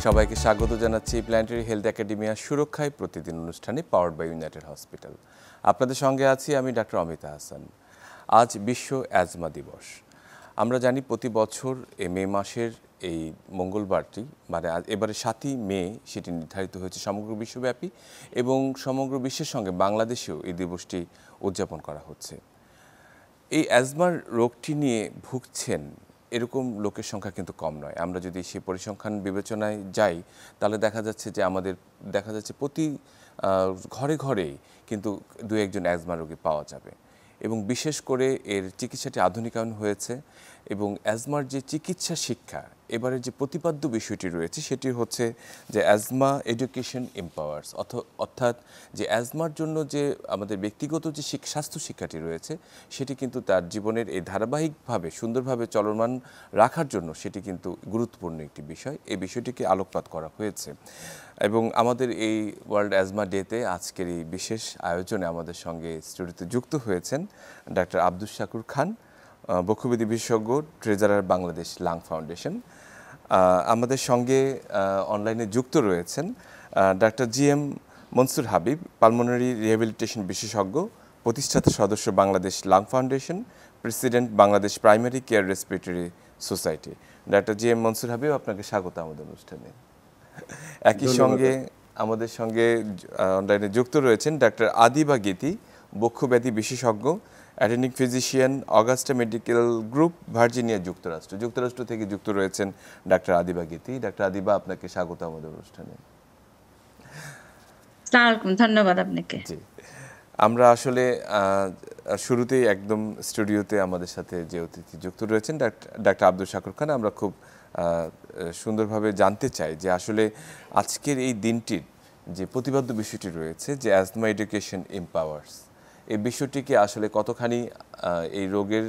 সবাইকে স্বাগত জানাচ্ছি প্ল্যানেটারি হেলথ একাডেমিয়া সুরক্ষায় প্রতিদিন অনুষ্ঠানে পাওয়ার্ড বাই ইউনাইটেড হসপিটাল। আপনাদের সঙ্গে আছি আমি ডক্টর অমিতা হাসান। আজ বিশ্ব অ্যাজমা দিবস। আমরা জানি প্রতি বছর মে মাসের এই মঙ্গলবারটি মানে এবারে 7ই মে সেটি নির্ধারিত হয়েছে সমগ্র বিশ্বব্যাপী এবং সমগ্র বিশ্বের সঙ্গে বাংলাদেশেও এই দিবসটি উদযাপন করা হচ্ছে। এই অ্যাজমার রোগটি নিয়ে ভুগছেন এরকম লোকের সংখ্যা কিন্তু কম নয়। আমরা যদি সেই পরিসংখ্যান বিবেচনায় যাই তাহলে দেখা যাচ্ছে প্রতি ঘরে ঘরেই কিন্তু দু একজন অ্যাজমা রোগী পাওয়া যাবে এবং বিশেষ করে এর চিকিৎসাটি আধুনিকায়ন হয়েছে এবং অ্যাজমার যে চিকিৎসা শিক্ষা এবারে যে প্রতিপাদ্য বিষয়টি রয়েছে সেটি হচ্ছে যে অ্যাজমা এডুকেশন এম্পাওয়ার্স, অর্থাৎ যে অ্যাজমার জন্য যে আমাদের ব্যক্তিগত যে স্বাস্থ্য শিক্ষাটি রয়েছে সেটি কিন্তু তার জীবনের এই ধারাবাহিকভাবে সুন্দরভাবে চলমান রাখার জন্য সেটি কিন্তু গুরুত্বপূর্ণ একটি বিষয়। এই বিষয়টিকে আলোকপাত করা হয়েছে এবং আমাদের এই ওয়ার্ল্ড অ্যাজমা ডেতে আজকের এই বিশেষ আয়োজনে আমাদের সঙ্গে স্টুডিওতে যুক্ত হয়েছেন ডাক্তার আব্দুস শাকুর খান, বক্ষব্যাধি বিশেষজ্ঞ, ট্রেজারার বাংলাদেশ লাং ফাউন্ডেশন। আমাদের সঙ্গে অনলাইনে যুক্ত রয়েছেন doctor GM Mansur Habib, pulmonary rehabilitation বিশেষজ্ঞ, প্রতিষ্ঠাতা সদস্য Bangladesh lung foundation, president Bangladesh primary care respiratory society. Doctor GM Mansur Habib, আপনাকে স্বাগত আমাদের অনুষ্ঠানে। একই সঙ্গে আমাদের সঙ্গে অনলাইনে যুক্ত রয়েছেন ডাক্তার আদিবা গীতি, বক্ষব্যাধি বিশেষজ্ঞ, attending physician, Augusta medical group, Virginia, যুক্তরাষ্ট্র থেকে যুক্ত রয়েছেন ডাক্তার আদিবা গীতি। ডাক্তার আদিবা, আপনাকে স্বাগত আমাদের অনুষ্ঠানে। ধন্যবাদ আপনাকে। জি, আমরা আসলে শুরুতেই একদম স্টুডিওতে আমাদের সাথে যে অতিথি যুক্ত রয়েছেন ডাক্তার আব্দুস শাকুর খান, আমরা খুব সুন্দরভাবে জানতে চাই যে আসলে আজকের এই দিনটির যে প্রতিপাদ্য বিষয়টি রয়েছে যে অ্যাজমা এডুকেশন এম্পাওয়ার্স, এই বিষয়টিকে আসলে কতখানি এই রোগের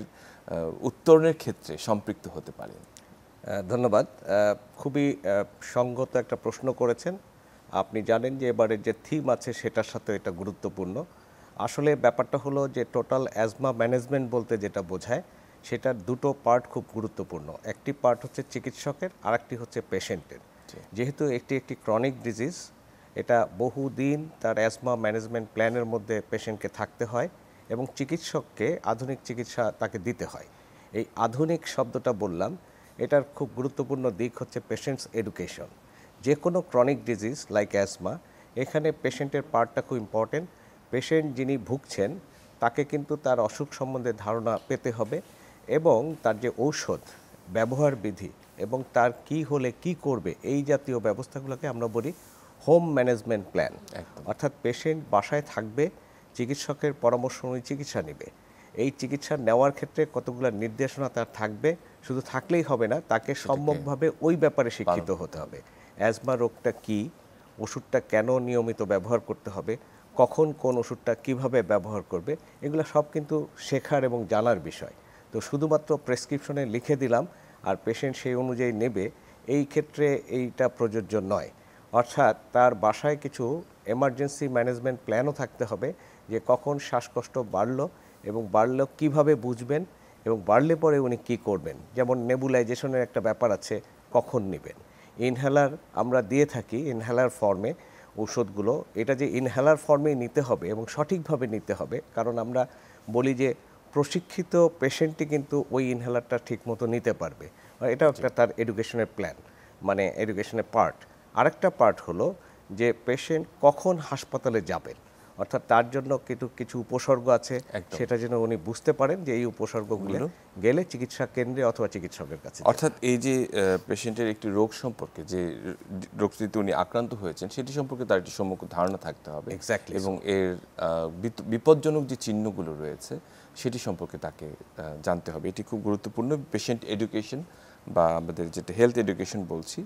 উত্তরণের ক্ষেত্রে সম্পৃক্ত হতে পারে? ধন্যবাদ। খুবই সঙ্গত একটা প্রশ্ন করেছেন। আপনি জানেন যে এবারে যে থিম আছে সেটার সাথে এটা গুরুত্বপূর্ণ। আসলে ব্যাপারটা হলো যে টোটাল অ্যাজমা ম্যানেজমেন্ট বলতে যেটা বোঝায় সেটার দুটো পার্ট খুব গুরুত্বপূর্ণ। একটি পার্ট হচ্ছে চিকিৎসকের, আরেকটি হচ্ছে পেশেন্টের। যেহেতু একটি ক্রনিক ডিজিজ, এটা বহুদিন তার অ্যাজমা ম্যানেজমেন্ট প্ল্যানের মধ্যে পেশেন্টকে থাকতে হয় এবং চিকিৎসককে আধুনিক চিকিৎসা তাকে দিতে হয়। এই আধুনিক শব্দটা বললাম, এটার খুব গুরুত্বপূর্ণ দিক হচ্ছে পেশেন্টস এডুকেশন। যে কোনো ক্রনিক ডিজিজ লাইক অ্যাজমা, এখানে পেশেন্টের পার্টটা খুব ইম্পর্টেন্ট। পেশেন্ট যিনি ভুগছেন তাকে কিন্তু তার অসুখ সম্বন্ধে ধারণা পেতে হবে এবং তার যে ঔষধ ব্যবহার বিধি এবং তার কি হলে কি করবে এই জাতীয় ব্যবস্থাগুলোকে আমরা বলি হোম ম্যানেজমেন্ট প্ল্যান। অর্থাৎ পেশেন্ট বাসায় থাকবে, চিকিৎসকের পরামর্শ অনুযায়ী চিকিৎসা নেবে। এই চিকিৎসা নেওয়ার ক্ষেত্রে কতগুলো নির্দেশনা তার থাকবে, শুধু থাকলেই হবে না, তাকে সম্যকভাবে ওই ব্যাপারে শিক্ষিত হতে হবে। অ্যাজমা রোগটা কি, ওষুধটা কেন নিয়মিত ব্যবহার করতে হবে, কখন কোন ওষুধটা কিভাবে ব্যবহার করবে, এগুলো সব কিন্তু শেখার এবং জানার বিষয়। তো শুধুমাত্র প্রেসক্রিপশনে লিখে দিলাম আর পেশেন্ট সেই অনুযায়ী নেবে, এই ক্ষেত্রে এইটা প্রযোজ্য নয়। অর্থাৎ তার বাসায় কিছু এমার্জেন্সি ম্যানেজমেন্ট প্ল্যানও থাকতে হবে যে কখন শ্বাসকষ্ট বাড়লো এবং বাড়লো কিভাবে বুঝবেন এবং বাড়লে পরে উনি কি করবেন। যেমন নেবুলাইজেশনের একটা ব্যাপার আছে, কখন নেবেন। ইনহেলার আমরা দিয়ে থাকি ইনহেলার ফর্মে ওষুধগুলো, এটা যে ইনহেলার ফর্মেই নিতে হবে এবং সঠিকভাবে নিতে হবে, কারণ আমরা বলি যে প্রশিক্ষিত পেশেন্টই কিন্তু ওই ইনহেলারটা ঠিকমতো নিতে পারবে। এটাও একটা তার এডুকেশনের প্ল্যান, মানে এডুকেশনের পার্ট। আরেকটা পার্ট হলো যে পেশেন্ট কখন হাসপাতালে যাবেন, অর্থাৎ তার জন্য কিছু উপসর্গ আছে, সেটা যেন উনি বুঝতে পারেন যে এই উপসর্গগুলো গেলে চিকিৎসা কেন্দ্রে অথবা চিকিৎসকের কাছে। অর্থাৎ এই যে পেশেন্টের একটি রোগ সম্পর্কে, যে রোগটিতে উনি আক্রান্ত হয়েছেন সেটি সম্পর্কে তার একটি সম্যক ধারণা থাকতে হবে এবং এর বিপজ্জনক যে চিহ্নগুলো রয়েছে সেটি সম্পর্কে তাকে জানতে হবে। এটি খুব গুরুত্বপূর্ণ। পেশেন্ট এডুকেশন বা আমাদের যেটা হেলথ এডুকেশন বলছি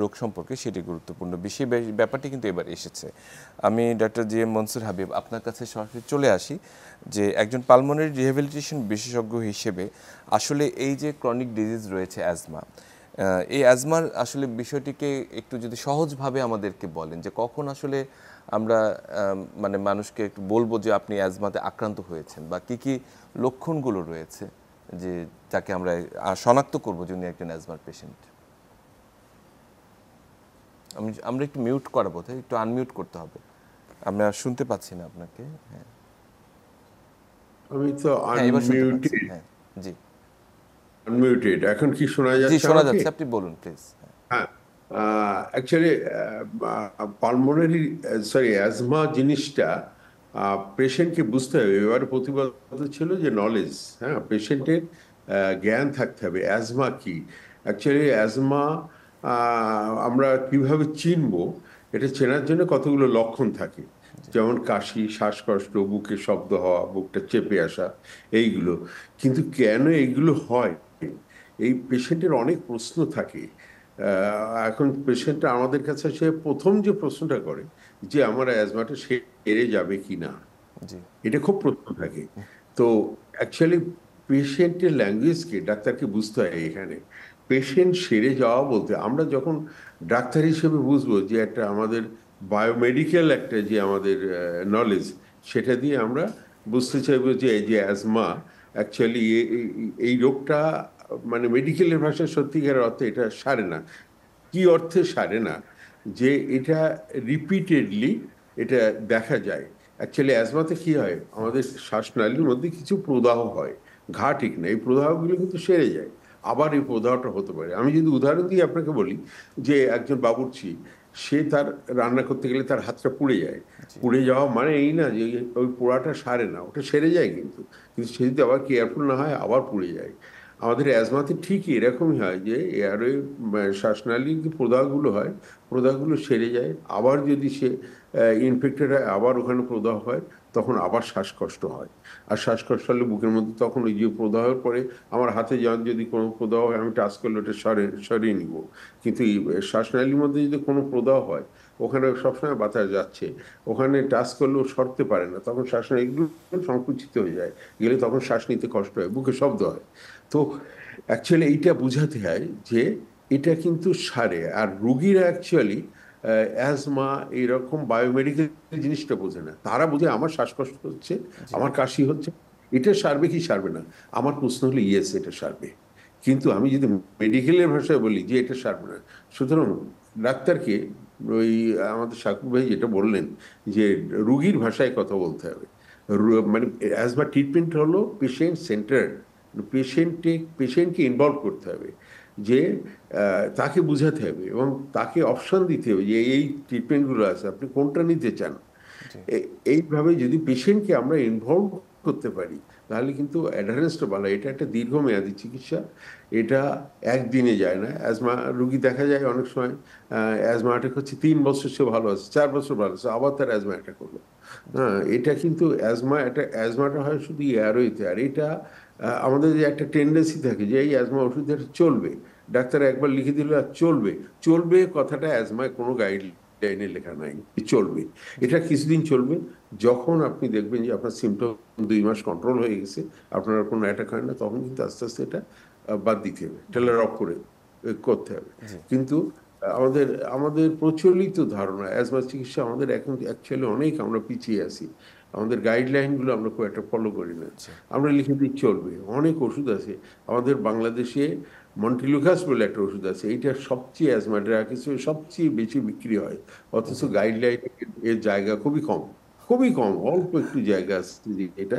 রোগ সম্পর্কে, সেটি গুরুত্বপূর্ণ বিষয়। ব্যাপারটি কিন্তু এবার এসেছে। আমি ডাক্তার জিএম মনসুর হাবিব আপনার কাছে সরাসরি চলে আসি যে একজন পালমোনারি রিহ্যাবিলিটেশন বিশেষজ্ঞ হিসেবে আসলে এই যে ক্রনিক ডিজিজ রয়েছে অ্যাজমা, এই অ্যাজমার আসলে বিষয়টিকে একটু যদি সহজভাবে আমাদেরকে বলেন যে কখন আসলে আমরা মানে মানুষকে একটু বলবো যে আপনি অ্যাজমাতে আক্রান্ত হয়েছেন বা কি কি লক্ষণগুলো রয়েছে যে যাকে আমরা শনাক্ত করবো যে উনি একজন অ্যাজমার পেশেন্ট। আমরা একটু মিউট করাবো, তাই একটু আনমিউট করতে হবে, আমরা শুনতে পাচ্ছি না আপনাকে। হ্যাঁ আমি তো হ্যাঁ এবার শুনতে পাচ্ছি, আনমিউটেড। হ্যাঁ জি আনমিউটেড এখন কি শোনা জি যাচ্ছে শোনা আমাকে? যাচ্ছে, আপনি বলুন প্লিজ। হ্যাঁ, অ্যাকচুয়ালি পালমোনারি সরি অ্যাজমা জিনিসটা পেশেন্টকে বুঝতে হবে। এবার প্রতিপাদ্য ছিল যে নলেজ, হ্যাঁ, পেশেন্টের জ্ঞান থাকতে হবে অ্যাজমা কি। অ্যাকচুয়ালি অ্যাজমা আমরা কিভাবে চিনবো, এটা চেনার জন্য কতগুলো লক্ষণ থাকে, যেমন কাশি, শ্বাসকষ্ট, বুকে শব্দ হওয়া, বুকটা চেপে আসা, এইগুলো। কিন্তু কেন এইগুলো হয়, এই পেশেন্টের অনেক প্রশ্ন থাকে। এখন পেশেন্টটা আমাদের কাছে সে প্রথম যে প্রশ্নটা করে যে আমার অ্যাজমাটা সেরে যাবে কি না, জি এটা খুব প্রশ্ন থাকে। তো অ্যাকচুয়ালি পেশেন্টের ল্যাঙ্গুয়েজকে ডাক্তারকে বুঝতে হয় এখানে। পেশেন্ট সেরে যাওয়া বলতে আমরা যখন ডাক্তার হিসেবে বুঝবো যে একটা আমাদের বায়োমেডিক্যাল একটা যে আমাদের নলেজ, সেটা দিয়ে আমরা বুঝতে চাইবো যে এই যে অ্যাজমা অ্যাকচুয়ালি এই রোগটা মানে মেডিকেলের ভাষায় সত্যিকারের অর্থে এটা সারে না। কি অর্থে সারে না, যে এটা রিপিটেডলি এটা দেখা যায়। অ্যাকচুয়ালি অ্যাজমাতে কি হয়, আমাদের শ্বাসনালীর মধ্যে কিছু প্রদাহ হয়, ঘা ঠিক না, এই প্রদাহগুলো কিন্তু সেরে যায়, আবার এই প্রদাহটা হতে পারে। আমি যদি উদাহরণ দিয়ে আপনাকে বলি যে একজন বাবুর্চি, সে তার রান্না করতে গেলে তার হাতটা পুড়ে যায়। পুড়ে যাওয়া মানে এই না যে ওই পোড়াটা সারে না, ওটা সেরে যায়, কিন্তু কিন্তু সে যদি আবার কেয়ারফুল না হয় আবার পুড়ে যায়। আমাদের অ্যাজমাতে ঠিকই এরকমই হয় যে এয়ারওয়ে শ্বাসনালীর যে প্রদাহগুলো হয়, প্রদাহগুলো সেরে যায়, আবার যদি সে ইনফেক্টেড হয় আবার ওখানে প্রদাহ হয়, তখন আবার শ্বাসকষ্ট হয়। আর শ্বাসকষ্ট হলে বুকের মধ্যে তখন ওই যে প্রদাহের পরে আমার হাতে যান যদি কোনো প্রদাহ হয়, আমি টাচ করলে ওটা সরিয়ে নিব। কিন্তু এই শ্বাসনালীর মধ্যে যদি কোনো প্রদাহ হয়, ওখানে সবসময় বাতাস যাচ্ছে, ওখানে টাচ করলেও সরতে পারে না, তখন শ্বাসনালীগুলো সংকুচিত হয়ে যায়, গেলে তখন শ্বাস নিতে কষ্ট হয়, বুকে শব্দ হয়। তো অ্যাকচুয়ালি এইটা বোঝাতে হয় যে এটা কিন্তু সারে। আর রুগীরা অ্যাকচুয়ালি অ্যাজমা এইরকম বায়োমেডিকেল জিনিসটা বোঝে না, তারা বোঝে আমার শ্বাসকষ্ট হচ্ছে, জি আমার কাশি হচ্ছে, এটা সারবে কি সারবে না। আমার প্রশ্ন হলো ইয়েস, এটা সারবে। কিন্তু আমি যদি মেডিকেলের ভাষায় বলি যে এটা সারবে না, সুতরাং ডাক্তারকে ওই আমাদের সাকুব ভাই যেটা বললেন যে রুগীর ভাষায় কথা বলতে হবে। মানে অ্যাজমা ট্রিটমেন্ট হলো পেশেন্ট সেন্টার, পেশেন্টকে ইনভলভ করতে হবে, যে তাকে বুঝাতে হবে এবং তাকে অপশন দিতে হবে যে এই ট্রিটমেন্টগুলো আছে, আপনি কোনটা নিতে চান। জি এইভাবে যদি পেশেন্টকে আমরা ইনভলভ করতে পারি, তাহলে কিন্তু অ্যাডারেন্সটা ভালো। এটা একটা দীর্ঘমেয়াদী চিকিৎসা, এটা একদিনে যায় না। অ্যাজমা রুগী দেখা যায় অনেক সময় অ্যাজমা অ্যাটাক হচ্ছে 3 বছর সে ভালো আছে, 4 বছর ভালো আছে, আবার তার অ্যাজমা অ্যাটাক হলো। হ্যাঁ, এটা কিন্তু অ্যাজমাটা হয় শুধু এয়ারওয়েতে। আর এটা আমাদের যে একটা টেন্ডেন্সি থাকে যে এই অ্যাজমা ওষুধ চলবে, ডাক্তার একবার লিখে দিল আর চলবে। চলবে কথাটা অ্যাজমায় কোনো গাইডলাইনে লেখা নাই চলবে। এটা কিছুদিন চলবে, যখন আপনি দেখবেন যে আপনার সিমটম 2 মাস কন্ট্রোল হয়ে গেছে, আপনার আর কোনো অ্যাটাক হয় না, তখন কিন্তু আস্তে আস্তে এটা বাদ দিতে হবে, টেলার অফ করে করতে হবে। জি কিন্তু আমাদের আমাদের প্রচলিত ধারণা অ্যাজমা চিকিৎসা আমাদের এখন অ্যাকচুয়ালি অনেক আমরা পিছিয়ে আছি। আমাদের গাইডলাইনগুলো আমরা খুব একটা ফলো করি না, জি আমরা লিখে দিই চলবে। অনেক ওষুধ আছে আমাদের বাংলাদেশে, মন্টিলুকাস বলে একটা ওষুধ আছে, এইটা সবচেয়ে অ্যাজমা ড্রাগ হিসেবে সবচেয়ে বেশি বিক্রি হয়, অথচ জি গাইডলাইন এর জায়গা খুবই কম, খুবই কম, অল্প একটু জায়গা আছে যে এটা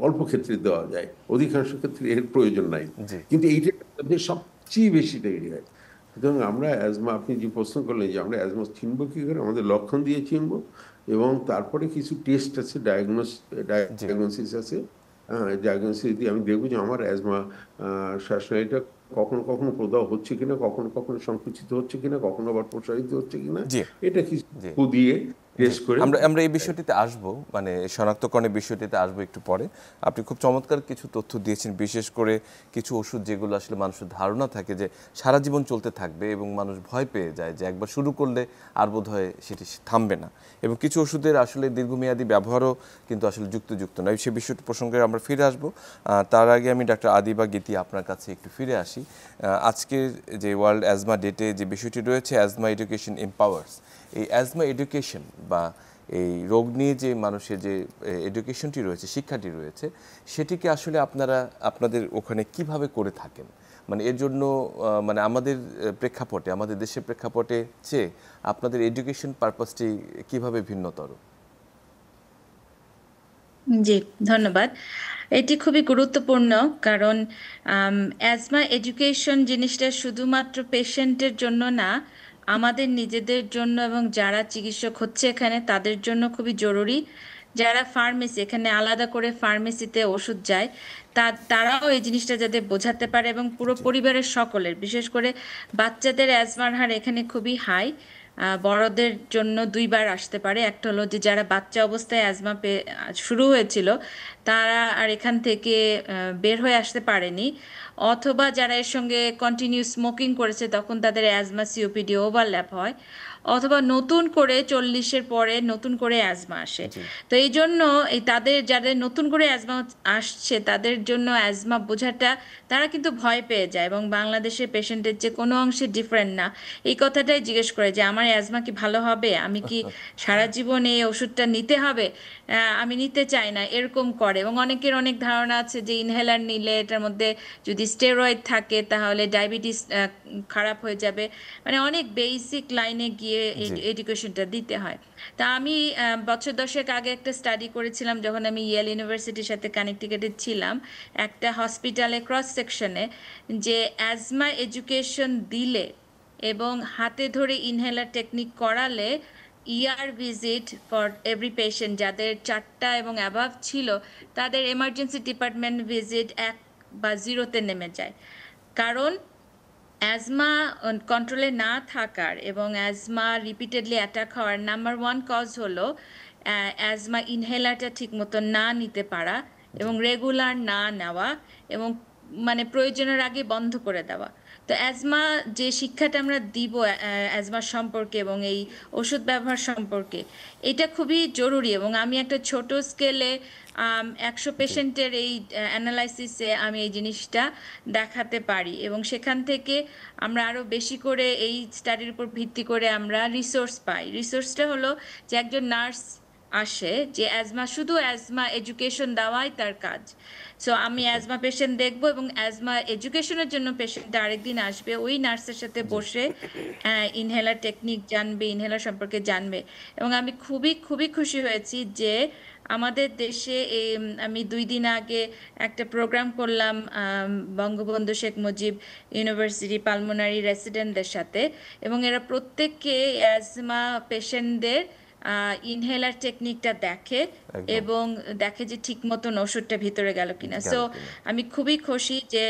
অল্প ক্ষেত্রে দেওয়া যায়, অধিকাংশ ক্ষেত্রে এর প্রয়োজন নাই। জি কিন্তু এইটা আমাদের সবচেয়ে বেশি তৈরি হয়। সুতরাং আমরা অ্যাজমা, আপনি যে প্রশ্ন করলেন যে আমরা অ্যাজমা চিনবো কী করে, আমাদের লক্ষণ দিয়ে চিনবো, এবং তারপরে কিছু টেস্ট আছে, জি ডায়াগনোসিস আছে। ডায়াগনোসিস দিয়ে আমি দেখবো যে আমার অ্যাজমা শ্বাসনালীটা কখনো কখনো প্রদাহ হচ্ছে কিনা, কখনো কখনো সংকুচিত হচ্ছে কিনা, কখনো আবার প্রসারিত হচ্ছে কিনা, জি এটা কিছু জি দিয়ে জি টেস্ট করে। আমরা আমরা এই বিষয়টিতে আসব, মানে এই শনাক্তকরণের বিষয়টিতে আসবো একটু পরে। আপনি খুব চমৎকার কিছু তথ্য দিয়েছেন, বিশেষ করে কিছু ওষুধ যেগুলো আসলে মানুষের ধারণা থাকে যে সারা জীবন চলতে থাকবে এবং মানুষ ভয় পেয়ে যায় যে একবার শুরু করলে আর বোধহয় সেটি থামবে না, এবং কিছু ওষুধের আসলে দীর্ঘমেয়াদী ব্যবহারও কিন্তু আসলে যুক্ত নয়। সেই বিষয়টি প্রসঙ্গে আমরা ফিরে আসবো। তার আগে আমি ডাক্তার আদিবা গীতি আপনার কাছে একটু ফিরে আসি। আজকের যে ওয়ার্ল্ড অ্যাজমা ডেটে যে বিষয়টি রয়েছে, অ্যাজমা এডুকেশন এম্পাওয়ার্স, এই অ্যাজমা এডুকেশন বা এই রোগ নিয়ে যে মানুষের যে এডুকেশনটি রয়েছে, শিক্ষাটি রয়েছে, সেটিকে আসলে আপনারা আপনাদের ওখানে কিভাবে করে থাকেন? মানে এর জন্য মানে আমাদের প্রেক্ষাপটে, আমাদের দেশের প্রেক্ষাপটে চেয়ে আপনাদের এডুকেশন পারপাসটি কিভাবে ভিন্নতর? জি, ধন্যবাদ। এটি খুবই গুরুত্বপূর্ণ, কারণ অ্যাজমা এডুকেশন জিনিসটা শুধুমাত্র পেশেন্টের জন্য না, আমাদের নিজেদের জন্য এবং যারা চিকিৎসক হচ্ছে এখানে তাদের জন্য খুবই জরুরি। যারা ফার্মেসি, এখানে আলাদা করে ফার্মেসিতে ওষুধ যায়, তারাও এই জিনিসটা যাতে বোঝাতে পারে, এবং পুরো পরিবারের সকলের, বিশেষ করে বাচ্চাদের অ্যাজমার হার এখানে খুবই হাই। বড়দের জন্য দুইবার আসতে পারে। একটা হলো যে যারা বাচ্চা অবস্থায় অ্যাজমা শুরু হয়েছিল, তারা আর এখান থেকে বের হয়ে আসতে পারেনি, অথবা যারা এর সঙ্গে কন্টিনিউ স্মোকিং করেছে তখন তাদের অ্যাজমা সিওপিডি ওভারল্যাপ হয়, অথবা নতুন করে 40-এর পরে নতুন করে অ্যাজমা আসে। তো এই জন্য যাদের নতুন করে অ্যাজমা আসছে তাদের জন্য অ্যাজমা বোঝাটা, তারা কিন্তু ভয় পেয়ে যায়, এবং বাংলাদেশের পেশেন্টের যে কোনো অংশে ডিফারেন্ট না, এই কথাটাই জিজ্ঞেস করে যে আমার অ্যাজমা কি ভালো হবে, আমি কি সারা জীবন এই ওষুধটা নিতে হবে, আমি নিতে চাই না, এরকম করে। এবং অনেকের অনেক ধারণা আছে যে ইনহেলার নিলে এটার মধ্যে যদি স্টেরয়েড থাকে তাহলে ডায়াবেটিস খারাপ হয়ে যাবে, মানে অনেক বেসিক লাইনে গিয়ে এডুকেশনটা দিতে হয়। তা আমি বছর 10 আগে একটা স্টাডি করেছিলাম, যখন আমি ইয়েল ইউনিভার্সিটির সাথে কানেক্টিকেটেড ছিলাম, একটা হসপিটালে ক্রস সেকশনে, যে অ্যাজমা এডুকেশন দিলে এবং হাতে ধরে ইনহেলার টেকনিক করালে ভিজিট ফর এভরি পেশেন্ট, যাদের 4টা এবং অ্যাবাভ ছিল, তাদের এমার্জেন্সি ডিপার্টমেন্ট ভিজিট 1 বা 0-তে নেমে যায়। কারণ অ্যাজমা কন্ট্রোলে না থাকার এবং অ্যাজমা রিপিটেডলি অ্যাটাক হওয়ার নাম্বার 1 কজ হলো অ্যাজমা ইনহেলারটা ঠিক মতো না নিতে পারা, এবং রেগুলার না নেওয়া, এবং মানে প্রয়োজনের আগে বন্ধ করে দেওয়া। তো অ্যাজমা যে শিক্ষাটা আমরা দিব অ্যাজমা সম্পর্কে এবং এই ওষুধ ব্যবহার সম্পর্কে, এটা খুবই জরুরি। এবং আমি একটা ছোট স্কেলে 100 পেশেন্টের এই অ্যানালাইসিসে আমি এই জিনিসটা দেখাতে পারি, এবং সেখান থেকে আমরা আরও বেশি করে এই স্টাডির উপর ভিত্তি করে আমরা রিসোর্স পাই। রিসোর্সটা হলো যে একজন নার্স আসে, যে শুধু অ্যাজমা এডুকেশন দেওয়াই তার কাজ। সো আমি অ্যাজমা পেশেন্ট দেখবো, এবং অ্যাজমা এডুকেশনের জন্য পেশেন্টটা আরেকদিন আসবে, ওই নার্সের সাথে বসে ইনহেলার টেকনিক জানবে, ইনহেলার সম্পর্কে জানবে। এবং আমি খুবই খুবই খুশি হয়েছি যে আমাদের দেশে আমি 2 দিন আগে একটা প্রোগ্রাম করলাম বঙ্গবন্ধু শেখ মুজিব ইউনিভার্সিটি পালমোনারি রেসিডেন্টদের সাথে, এবং এরা প্রত্যেককে অ্যাজমা পেশেন্টদের ইনহেলার টেকনিকটা দেখে, এবং দেখে যে ঠিক মতন ওষুধটা ভিতরে গেল কিনা। সো আমি খুবই খুশি যে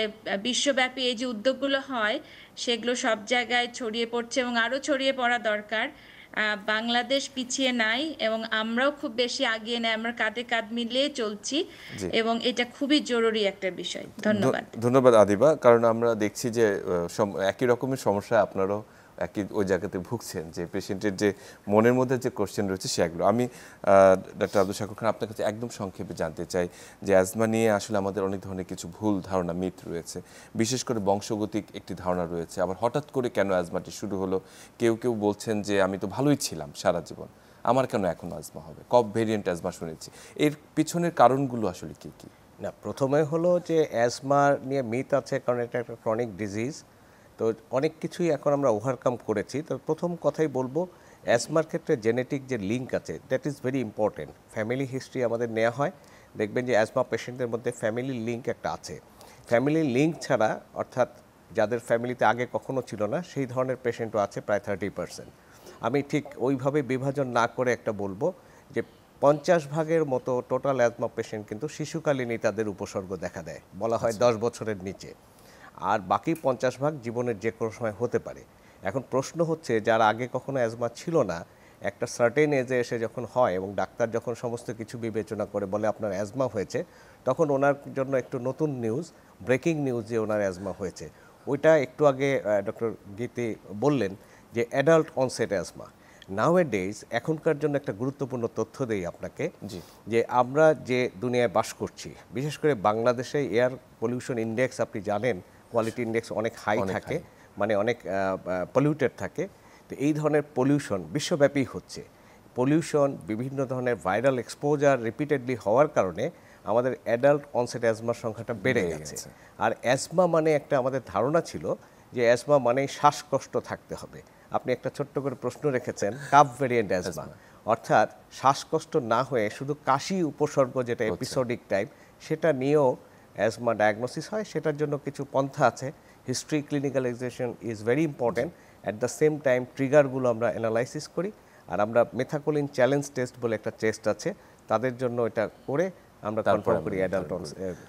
বিশ্বব্যাপী এই যে উদ্যোগগুলো হয় সেগুলো সব জায়গায় ছড়িয়ে পড়ছে, এবং আরো ছড়িয়ে পড়া দরকার। বাংলাদেশ পিছিয়ে নাই, এবং আমরাও খুব বেশি আগিয়ে নাই, আমরা কাঁধে কাঁধ মিলিয়ে চলছি, এবং এটা খুবই জরুরি একটা বিষয়। ধন্যবাদ। ধন্যবাদ আদিবা, কারণ আমরা দেখছি যে একই রকমের সমস্যা আপনারাও একই ওই জায়গাতে ভুগছেন, যে পেশেন্টের যে মনের মধ্যে যে কোশ্চেন রয়েছে সেগুলো। আমি ডক্টর আব্দুল শাকুর খান আপনার কাছে একদম সংক্ষেপে জানতে চাই যে অ্যাজমা নিয়ে আসলে আমাদের অনেক ধরনের কিছু ভুল ধারণা, মিথ রয়েছে, বিশেষ করে বংশগতিক একটি ধারণা রয়েছে। আবার হঠাৎ করে কেন অ্যাজমাটি শুরু হলো, কেউ কেউ বলছেন যে আমি তো ভালোই ছিলাম সারা জীবন, আমার কেন এখন অ্যাজমা হবে, কব ভেরিয়েন্ট অ্যাজমা শুনেছি, এর পিছনের কারণগুলো আসলে কি কি? না, প্রথমে হলো যে অ্যাজমা নিয়ে মিথ আছে, কারণ এটা একটা ক্রনিক ডিজিজ। তো অনেক কিছুই এখন আমরা ওভারকাম করেছি। তো প্রথম কথাই বলবো, অ্যাজমার ক্ষেত্রে জেনেটিক যে লিঙ্ক আছে, that is very important. Family history আমাদের নেওয়া হয়, দেখবেন যে অ্যাজমা পেশেন্টদের মধ্যে ফ্যামিলি লিঙ্ক একটা আছে। ফ্যামিলি লিঙ্ক ছাড়া, অর্থাৎ যাদের ফ্যামিলিতে আগে কখনো ছিল না, সেই ধরনের পেশেন্টও আছে প্রায় 30%। আমি ঠিক ওইভাবে বিভাজন না করে একটা বলবো যে 50 ভাগের মতো টোটাল অ্যাজমা পেশেন্ট কিন্তু শিশুকালীনই তাদের উপসর্গ দেখা দেয়, বলা হয় 10 বছরের নিচে। আর বাকি 50 ভাগ জীবনের যে কোনো সময় হতে পারে। এখন প্রশ্ন হচ্ছে, যারা আগে কখনো অ্যাজমা ছিল না, একটা সার্টেন এজে এসে যখন হয় এবং ডাক্তার যখন সমস্ত কিছু বিবেচনা করে বলে আপনার অ্যাজমা হয়েছে, তখন ওনার জন্য একটু নতুন নিউজ, ব্রেকিং নিউজ যে ওনার অ্যাজমা হয়েছে। ওইটা একটু আগে ডক্টর গীতি বললেন যে অ্যাডাল্ট অনসেট অ্যাজমা। নাওএডেজ এখনকার জন্য একটা গুরুত্বপূর্ণ তথ্য দেই আপনাকে, যে আমরা যে দুনিয়ায় বাস করছি, বিশেষ করে বাংলাদেশে এয়ার পলিউশন ইন্ডেক্স আপনি জানেন, কোয়ালিটি ইন্ডেক্স অনেক হাই থাকে, মানে অনেক পলিউটেড থাকে। তো এই ধরনের পলিউশন বিশ্বব্যাপী হচ্ছে। পলিউশন, বিভিন্ন ধরনের ভাইরাল এক্সপোজার রিপিটেডলি হওয়ার কারণে আমাদের অ্যাডাল্ট অনসেট অ্যাজমার সংখ্যাটা বেড়ে গেছে। আর অ্যাজমা মানে একটা আমাদের ধারণা ছিল যে অ্যাজমা মানেই শ্বাসকষ্ট থাকতে হবে। আপনি একটা ছোট্ট করে প্রশ্ন রেখেছেন, কাপ ভেরিয়েন্ট অ্যাজমা, অর্থাৎ শ্বাসকষ্ট না হয়ে শুধু কাশি উপসর্গ যেটা এপিসোডিক টাইপ, সেটা নিয়েও অ্যাজমা ডায়াগনোসিস হয়। সেটার জন্য কিছু পন্থা আছে। History, clinical examination is very important. At the same time ট্রিগারগুলো আমরা অ্যানালাইসিস করি, আর আমরা মেথাকোলিন চ্যালেঞ্জ টেস্ট বলে একটা টেস্ট আছে, তাদের জন্য এটা করে আমরা কনফার্ম করি অ্যাডাল্ট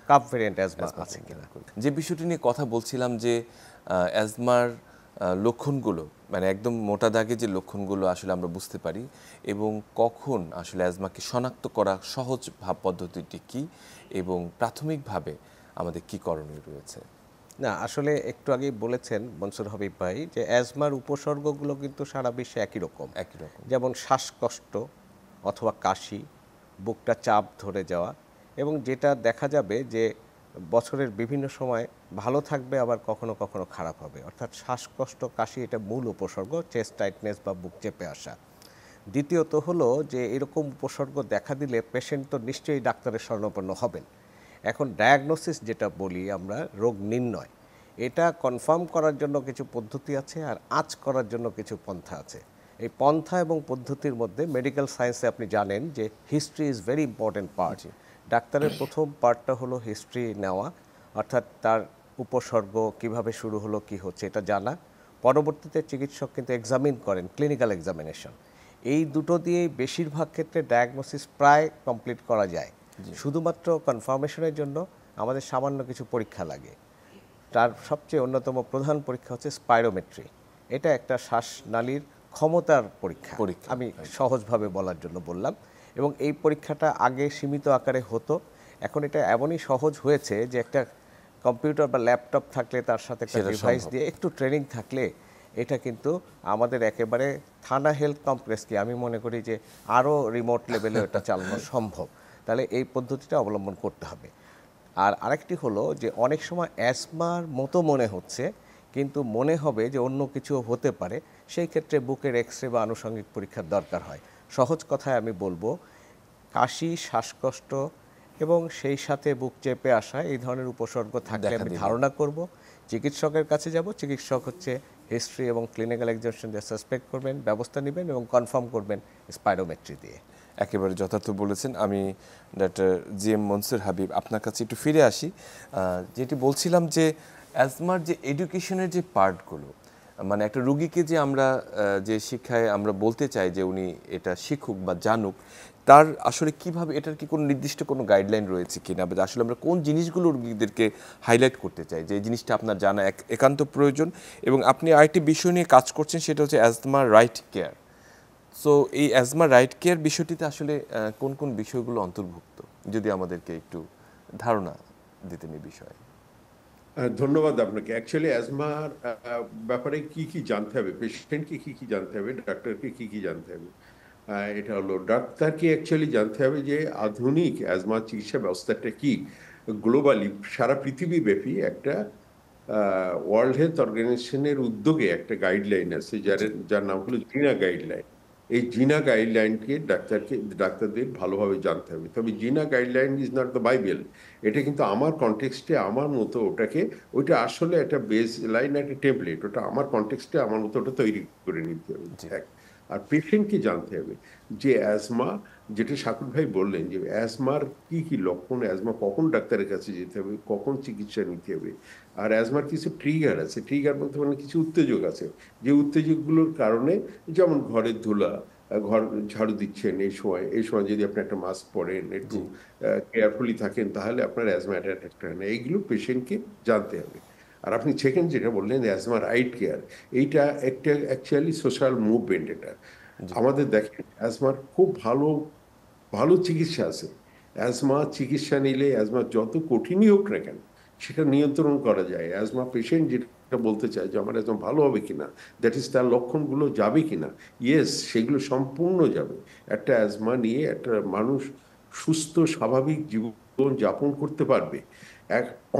কাপ ভেরিয়েন্ট অ্যাজমা আছে কিনা। যে বিষয়টি নিয়ে কথা বলছিলাম যে অ্যাজমার লক্ষণগুলো, মানে একদম মোটা দাগে যে লক্ষণগুলো আসলে আমরা বুঝতে পারি, এবং কখন আসলে অ্যাজমাকে শনাক্ত করা সহজ পদ্ধতিটি কি, এবং প্রাথমিকভাবে আমাদের কি করণীয় রয়েছে? না, আসলে একটু আগেই বলেছেন মনসুর হাবিব ভাই যে অ্যাজমার উপসর্গগুলো কিন্তু সারা বিশ্বে একই রকম। যেমন শ্বাসকষ্ট অথবা কাশি, বুকটা চাপ ধরে যাওয়া, এবং যেটা দেখা যাবে যে বছরের বিভিন্ন সময় ভালো থাকবে, আবার কখনো কখনো খারাপ হবে। অর্থাৎ শ্বাসকষ্ট, কাশি এটা মূল উপসর্গ, চেস্ট টাইটনেস বা বুক চেপে আসা। দ্বিতীয়ত হলো যে এরকম উপসর্গ দেখা দিলে পেশেন্ট তো নিশ্চয়ই ডাক্তারের শরণাপন্ন হবেন। এখন ডায়াগনোসিস যেটা বলি আমরা, রোগ নির্ণয়, এটা কনফার্ম করার জন্য কিছু পদ্ধতি আছে, আর আঁচ করার জন্য কিছু পন্থা আছে। এই পন্থা এবং পদ্ধতির মধ্যে মেডিকেল সায়েন্সে আপনি জানেন যে history is very important part. ডাক্তারের প্রথম পার্টটা হলো হিস্ট্রি নেওয়া, অর্থাৎ তার উপসর্গ কিভাবে শুরু হলো, কি হচ্ছে এটা জানা। পরবর্তীতে চিকিৎসক কিন্তু এক্সামিন করেন, ক্লিনিক্যাল এক্সামিনেশন। এই দুটো দিয়েই বেশিরভাগ ক্ষেত্রে ডায়াগনোসিস প্রায় কমপ্লিট করা যায়। শুধুমাত্র কনফার্মেশনের জন্য আমাদের সামান্য কিছু পরীক্ষা লাগে। তার সবচেয়ে অন্যতম প্রধান পরীক্ষা হচ্ছে স্পাইরোমেট্রি। এটা একটা শ্বাসনালীর ক্ষমতার পরীক্ষা, আমি সহজভাবে বলার জন্য বললাম। এবং এই পরীক্ষাটা আগে সীমিত আকারে হতো, এখন এটা এমনই সহজ হয়েছে যে একটা কম্পিউটার বা ল্যাপটপ থাকলে তার সাথে একটা ডিভাইস দিয়ে একটু ট্রেনিং থাকলে এটা কিন্তু আমাদের একেবারে থানা হেলথ কমপ্লেক্সকে আমি মনে করি যে আরও রিমোট লেভেলে এটা চালানো সম্ভব। তাহলে এই পদ্ধতিটা অবলম্বন করতে হবে। আর আরেকটি হলো যে অনেক সময় অ্যাজমার মতো মনে হচ্ছে, কিন্তু মনে হবে যে অন্য কিছু হতে পারে, সেই ক্ষেত্রে বুকের এক্সরে বা আনুষঙ্গিক পরীক্ষার দরকার হয়। সহজ কথায় আমি বলবো, কাশি, শ্বাসকষ্ট এবং সেই সাথে বুক চেপে আসা, এই ধরনের উপসর্গ থাকলে আমি ধারণা করব, চিকিৎসকের কাছে যাব। চিকিৎসক হচ্ছে হিস্ট্রি এবং ক্লিনিক্যাল এক্সামিনেশন দিয়ে সাসপেক্ট করবেন, ব্যবস্থা নেবেন এবং কনফার্ম করবেন স্পাইরোমেট্রি দিয়ে। একেবারে যথার্থ বলেছেন। আমি doctor G M Mansur Habib আপনার কাছে একটু ফিরে আসি। যেটি বলছিলাম যে অ্যাজমার যে এডুকেশনের যে পার্টগুলো, মানে একটা রুগীকে যে আমরা যে শিক্ষায় আমরা বলতে চাই যে উনি এটা শিখুক বা জানুক, তার আসলে কিভাবে, এটার কি কোনো নির্দিষ্ট কোনো গাইডলাইন রয়েছে কিনা, বা আসলে আমরা কোন জিনিসগুলো রুগীদেরকে হাইলাইট করতে চাই যে এই জিনিসটা আপনার জানা একান্ত প্রয়োজন। এবং আপনি আরেকটি বিষয় নিয়ে কাজ করছেন, সেটা হচ্ছে অ্যাজমা রাইট কেয়ার। সো এই অ্যাজমা রাইট কেয়ার বিষয়টিতে আসলে কোন কোন বিষয়গুলো অন্তর্ভুক্ত, যদি আমাদেরকে একটু ধারণা দিতেন এই বিষয়ে। ধন্যবাদ আপনাকে। অ্যাকচুয়ালি অ্যাজমার ব্যাপারে কি কি জানতে হবে, পেশেন্টকে কি কি জানতে হবে, ডাক্তারকে কি কি জানতে হবে, এটা হলো ডাক্তারকে অ্যাকচুয়ালি জানতে হবে যে আধুনিক অ্যাজমা চিকিৎসা ব্যবস্থাটা কি। গ্লোবালি সারা পৃথিবীব্যাপী একটা ওয়ার্ল্ড হেলথ অর্গানাইজেশনের উদ্যোগে একটা গাইডলাইন আছে, যার নাম হলো জিনা গাইডলাইন। এই জিনা গাইডলাইনকে ডাক্তারদের ভালোভাবে জানতে হবে। তবে জিনা guideline is not the Bible. এটা কিন্তু আমার কনটেক্সটে আমার মতো ওইটা আসলে একটা বেস লাইন, একটা টেমপ্লেট। ওটা আমার কনটেক্সটে আমার মতো ওটা তৈরি করে নিতে হবে। আর পেশেন্টকে জানতে হবে যে অ্যাজমা, যেটা শাকুর ভাই বললেন যে অ্যাজমার কি কি লক্ষণ, অ্যাজমা কখন ডাক্তারের কাছে যেতে হবে, কখন চিকিৎসা নিতে হবে। আর অ্যাজমার কিছু ট্রিগার আছে, ট্রিগার বলতে মানে কিছু উত্তেজক আছে, যে উত্তেজকগুলোর কারণে, যেমন ঘরের ধুলা, ঘর ঝাড়ু দিচ্ছেন এই সময় যদি আপনি একটা মাস্ক পরেন, একটু কেয়ারফুলি থাকেন, তাহলে আপনার অ্যাজমা অ্যাটাক হয় না। এইগুলো পেশেন্টকে জানতে হবে। আর আপনি সেকেন্ড যেটা বললেন অ্যাজমা রাইট কেয়ার, এইটা একটা অ্যাকচুয়ালি সোশ্যাল মুভমেন্ট। এটা আমাদের দেখেন অ্যাজমার খুব ভালো ভালো চিকিৎসা আছে। অ্যাজমা চিকিৎসা নিলে অ্যাজমা যত কঠিনই হোক না কেন, সেটা নিয়ন্ত্রণ করা যায়। অ্যাজমা পেশেন্ট যেটা বলতে চায় যে আমার অ্যাজমা ভালো হবে কিনা, দ্যাট ইজ তার লক্ষণগুলো যাবে কিনা, ইয়েস, সেগুলো সম্পূর্ণ যাবে। একটা অ্যাজমা নিয়ে একটা মানুষ সুস্থ স্বাভাবিক জীবন যাপন করতে পারবে।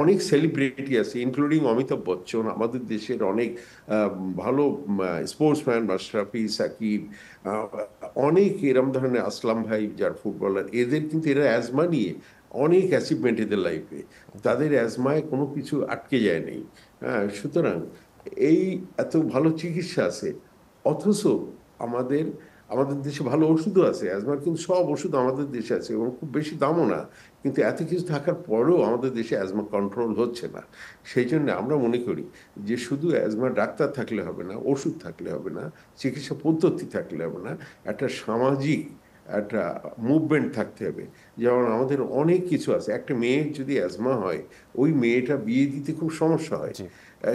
অনেক সেলিব্রিটি আছে, ইনক্লুডিং অমিতাভ বচ্চন, আমাদের দেশের অনেক ভালো স্পোর্টসম্যান, মাশরাফি, সাকিব, অনেক এরম ধরনের, আসলাম ভাই যার ফুটবলার, এরা অ্যাজমা নিয়ে অনেক অ্যাচিভমেন্ট এদের লাইফে, তাদের অ্যাজমায় কোনো কিছু আটকে যায় নেই। হ্যাঁ, সুতরাং এই এত ভালো চিকিৎসা আছে, অথচ আমাদের আমাদের দেশে ভালো ওষুধও আছে, অ্যাজমার কিন্তু সব ওষুধ আমাদের দেশে আছে এবং খুব বেশি দামও না, কিন্তু এত কিছু থাকার পরেও আমাদের দেশে অ্যাজমা কন্ট্রোল হচ্ছে না। সেই জন্য আমরা মনে করি যে শুধু অ্যাজমা ডাক্তার থাকলে হবে না, ওষুধ থাকলে হবে না, চিকিৎসা পদ্ধতি থাকলে হবে না, একটা সামাজিক একটা মুভমেন্ট থাকতে হবে। যেমন আমাদের অনেক কিছু আছে, একটা মেয়ের যদি অ্যাজমা হয়, ওই মেয়েটা বিয়ে দিতে খুব সমস্যা হয়। জি